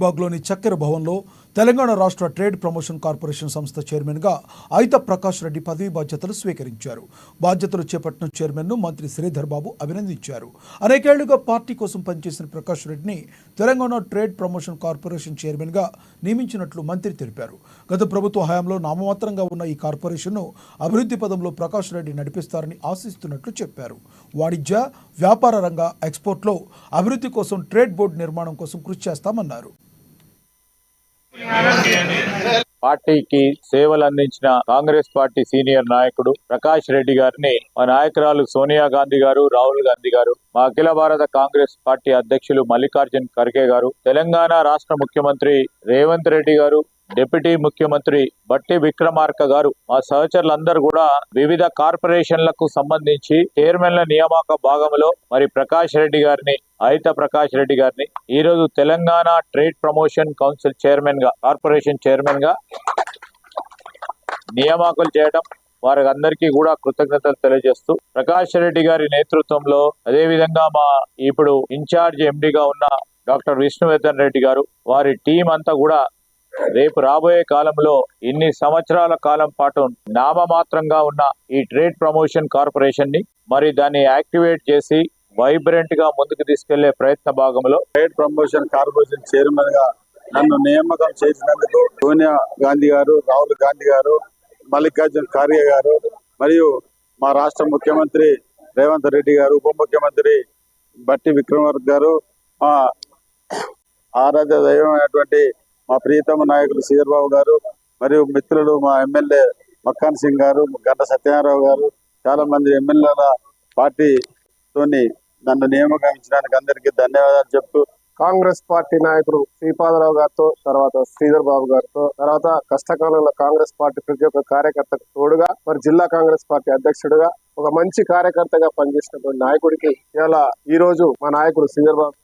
బాగ్లోని చక్కెర భవన్లో తెలంగాణ రాష్ట్ర ట్రేడ్ ప్రమోషన్ కార్పొరేషన్ సంస్థ చైర్మన్గా అయిత ప్రకాష్ రెడ్డి పదవి బాధ్యతలు స్వీకరించారు. బాధ్యతలు చేపట్టిన చైర్మన్ను మంత్రి శ్రీధర్ బాబు అభినందించారు. అనేకేళ్లుగా పార్టీ కోసం పనిచేసిన ప్రకాష్ రెడ్డిని తెలంగాణ ట్రేడ్ ప్రమోషన్ కార్పొరేషన్ చైర్మన్గా నియమించినట్లు మంత్రి తెలిపారు. గత ప్రభుత్వ హయాంలో నామమాత్రంగా ఉన్న ఈ కార్పొరేషన్ను అభివృద్ధి పదంలో ప్రకాష్ రెడ్డి నడిపిస్తారని ఆశిస్తున్నట్లు చెప్పారు. వాణిజ్య వ్యాపార రంగ ఎక్స్పోర్ట్లో అభివృద్ధి కోసం ట్రేడ్ బోర్డు నిర్మాణం కోసం కృషి చేస్తామన్నారు. పార్టీకి సేవలు అందించిన కాంగ్రెస్ పార్టీ సీనియర్ నాయకుడు ప్రకాష్ రెడ్డి గారిని మా నాయకురాలు సోనియా గాంధీ గారు, రాహుల్ గాంధీ గారు, మా అఖిల భారత కాంగ్రెస్ పార్టీ అధ్యక్షులు మల్లికార్జున్ ఖర్గే గారు, తెలంగాణ రాష్ట్ర ముఖ్యమంత్రి రేవంత్ రెడ్డి గారు, డిప్యూటీ ముఖ్యమంత్రి బట్టి విక్రమార్క గారు, మా సహచరులందరూ కూడా వివిధ కార్పొరేషన్లకు సంబంధించి చైర్మన్ల నియామక భాగంలో మరి ప్రకాష్ రెడ్డి గారిని, అయిత ప్రకాష్ రెడ్డి గారిని ఈ రోజు Telangana trade promotion council chairman గా, కార్పొరేషన్ చైర్మన్ గా నియామకాలు చేయడం వారికి అందరికీ కూడా కృతజ్ఞతలు తెలియజేస్తూ, ప్రకాష్ రెడ్డి గారి నేతృత్వంలో అదేవిధంగా మా ఇప్పుడు ఇన్ఛార్జ్ ఎండిగా ఉన్న డాక్టర్ విష్ణువర్ధన్ రెడ్డి గారు, వారి టీం అంతా కూడా రేపు రాబోయే కాలంలో ఇన్ని సంవత్సరాల కాలం పాటు నామమాత్రంగా ఉన్న ఈ ట్రేడ్ ప్రమోషన్ కార్పొరేషన్ ని మరి దాన్ని యాక్టివేట్ చేసి వైబ్రెంట్ గా ముందుకు తీసుకెళ్లే ప్రయత్న భాగంలో ట్రేడ్ ప్రమోషన్ కార్పొరేషన్ చైర్మన్ గా నన్ను నియామకం చేసినందుకు సోనియా గాంధీ గారు, రాహుల్ గాంధీ గారు, మల్లికార్జున్ ఖార్గే గారు మరియు మా రాష్ట్ర ముఖ్యమంత్రి రేవంత్ రెడ్డి గారు, ఉప ముఖ్యమంత్రి బట్టి విక్రమార్క గారు, మా ఆరాధ్య దైవమైనటువంటి మా ప్రియతమ నాయకులు శ్రీధర్ బాబు గారు మరియు మిత్రులు మా ఎమ్మెల్యే మక్కాన్ సింగ్ గారు, గంట సత్యనారాయణ గారు, చాలా మంది ఎమ్మెల్యేల పార్టీతోని నన్ను నియామకం అందరికీ ధన్యవాదాలు చెప్తూ, కాంగ్రెస్ పార్టీ నాయకుడు శ్రీపాదరావు గారితో, తర్వాత శ్రీధర్ బాబు గారితో, తర్వాత కష్టకాలంలో కాంగ్రెస్ పార్టీ ప్రతి ఒక్క కార్యకర్తకు తోడుగా మరి జిల్లా కాంగ్రెస్ పార్టీ అధ్యక్షుడిగా ఒక మంచి కార్యకర్తగా పనిచేసినటువంటి నాయకుడికి ఇలా ఈ రోజు మా నాయకుడు శ్రీధర్ బాబు